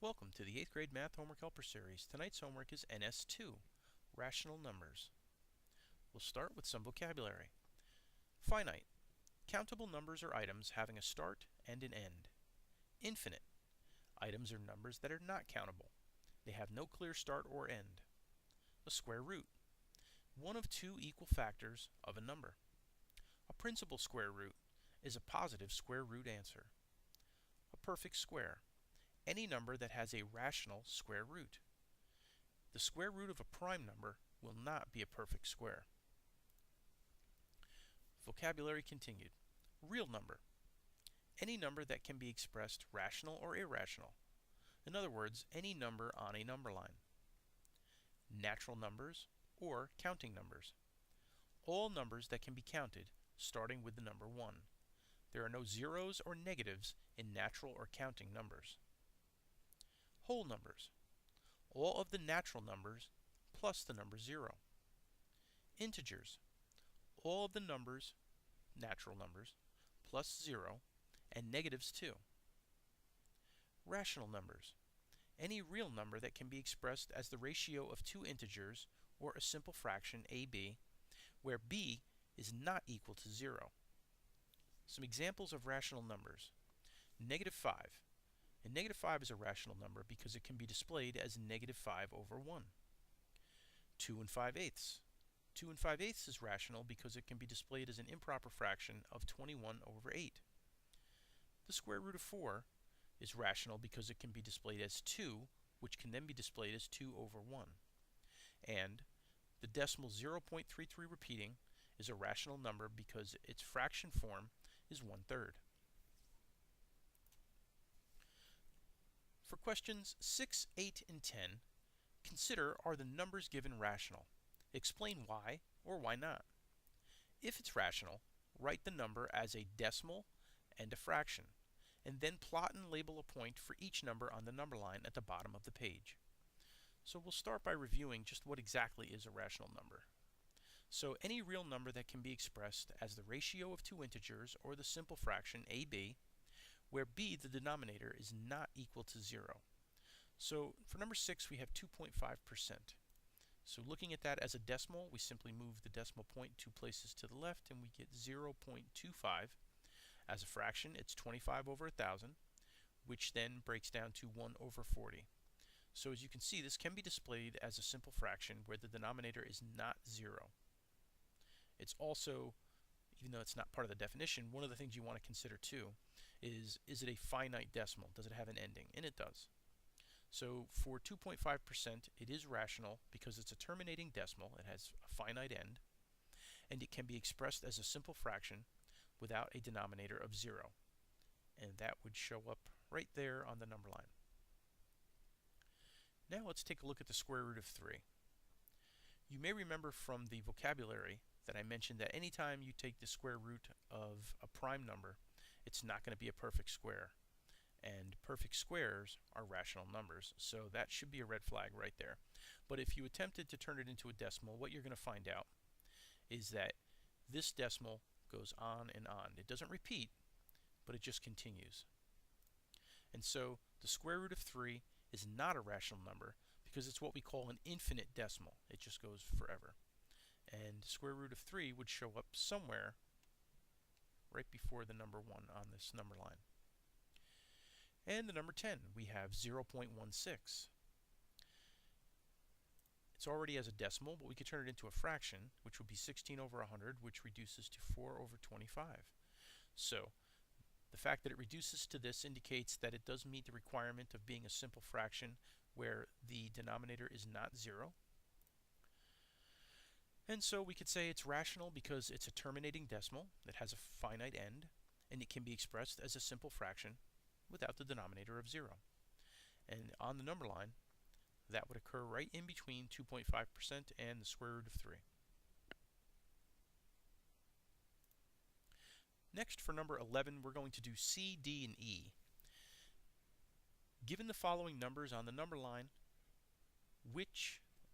Welcome to the 8th grade Math Homework Helper Series. Tonight's homework is NS-2, Rational Numbers. We'll start with some vocabulary. Finite. Countable numbers are items having a start and an end. Infinite. Items are numbers that are not countable. They have no clear start or end. A square root. One of two equal factors of a number. A principal square root is a positive square root answer. A perfect square. Any number that has a rational square root. The square root of a prime number will not be a perfect square. Vocabulary continued. Real number. Any number that can be expressed rational or irrational. In other words, any number on a number line. Natural numbers or counting numbers. All numbers that can be counted, starting with the number 1. There are no zeros or negatives in natural or counting numbers. Whole numbers. All of the natural numbers plus the number 0. Integers. All of the numbers, natural numbers, plus 0, and negatives too. Rational numbers. Any real number that can be expressed as the ratio of two integers or a simple fraction ab, where b is not equal to 0. Some examples of rational numbers. Negative 5. And negative 5 is a rational number because it can be displayed as negative 5 over 1. 2 5/8. 2 5/8 is rational because it can be displayed as an improper fraction of 21 over 8. The square root of 4 is rational because it can be displayed as 2, which can then be displayed as 2 over 1. And the decimal 0.33 repeating is a rational number because its fraction form is 1/3. For questions 6, 8, and 10, consider, are the numbers given rational? Explain why or why not. If it's rational, write the number as a decimal and a fraction, and then plot and label a point for each number on the number line at the bottom of the page. So we'll start by reviewing just what exactly is a rational number. So any real number that can be expressed as the ratio of two integers or the simple fraction ab, where b, the denominator, is not equal to 0. So for number 6, we have 2.5%. So looking at that as a decimal, we simply move the decimal point 2 places to the left and we get 0.25. As a fraction, it's 25 over 1,000, which then breaks down to 1 over 40. So as you can see, this can be displayed as a simple fraction where the denominator is not 0. It's also, even though it's not part of the definition, one of the things you want to consider too is it a finite decimal? Does it have an ending? And it does. So for 2.5%, it is rational because it's a terminating decimal. It has a finite end, and it can be expressed as a simple fraction without a denominator of 0. And that would show up right there on the number line. Now let's take a look at the square root of 3. You may remember from the vocabulary that I mentioned that anytime you take the square root of a prime number, it's not going to be a perfect square. And perfect squares are rational numbers, so that should be a red flag right there. But if you attempted to turn it into a decimal, what you're going to find out is that this decimal goes on and on. It doesn't repeat, but it just continues. And so the square root of 3 is not a rational number because it's what we call an infinite decimal. It just goes forever. And square root of 3 would show up somewhere right before the number 1 on this number line. And the number 10, we have 0.16. It's already as a decimal, but we could turn it into a fraction, which would be 16 over 100, which reduces to 4 over 25. So the fact that it reduces to this indicates that it does meet the requirement of being a simple fraction where the denominator is not 0. And so we could say it's rational because it's a terminating decimal that has a finite end, and it can be expressed as a simple fraction without the denominator of 0. And on the number line, that would occur right in between 2.5% and the square root of 3. Next, for number 11, we're going to do C, D, and E. Given the following numbers on the number line,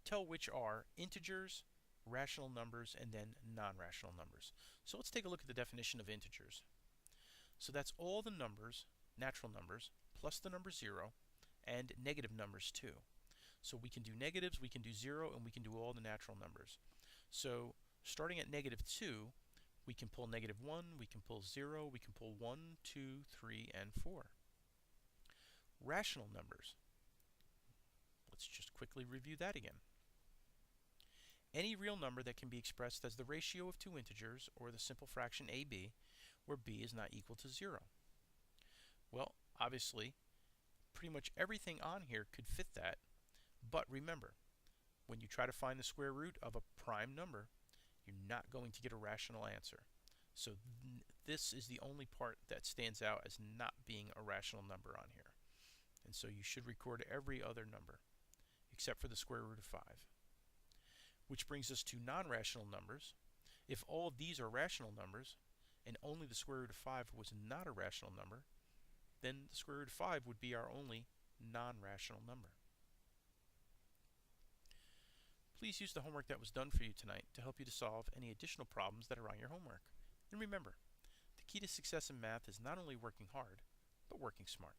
tell which are integers, rational numbers, and then non-rational numbers. So let's take a look at the definition of integers. So that's all the numbers, natural numbers, plus the number 0, and negative numbers too. So we can do negatives, we can do 0, and we can do all the natural numbers. So starting at negative 2, we can pull negative 1, we can pull 0, we can pull 1, 2, 3, and 4. Rational numbers. Let's just quickly review that again. Any real number that can be expressed as the ratio of two integers, or the simple fraction ab, where b is not equal to 0. Well, obviously, pretty much everything on here could fit that, but remember, when you try to find the square root of a prime number, you're not going to get a rational answer. So this is the only part that stands out as not being a rational number on here. And so you should record every other number, except for the square root of 5. Which brings us to non-rational numbers. If all of these are rational numbers, and only the square root of 5 was not a rational number, then the square root of 5 would be our only non-rational number. Please use the homework that was done for you tonight to help you to solve any additional problems that are on your homework. And remember, the key to success in math is not only working hard, but working smart.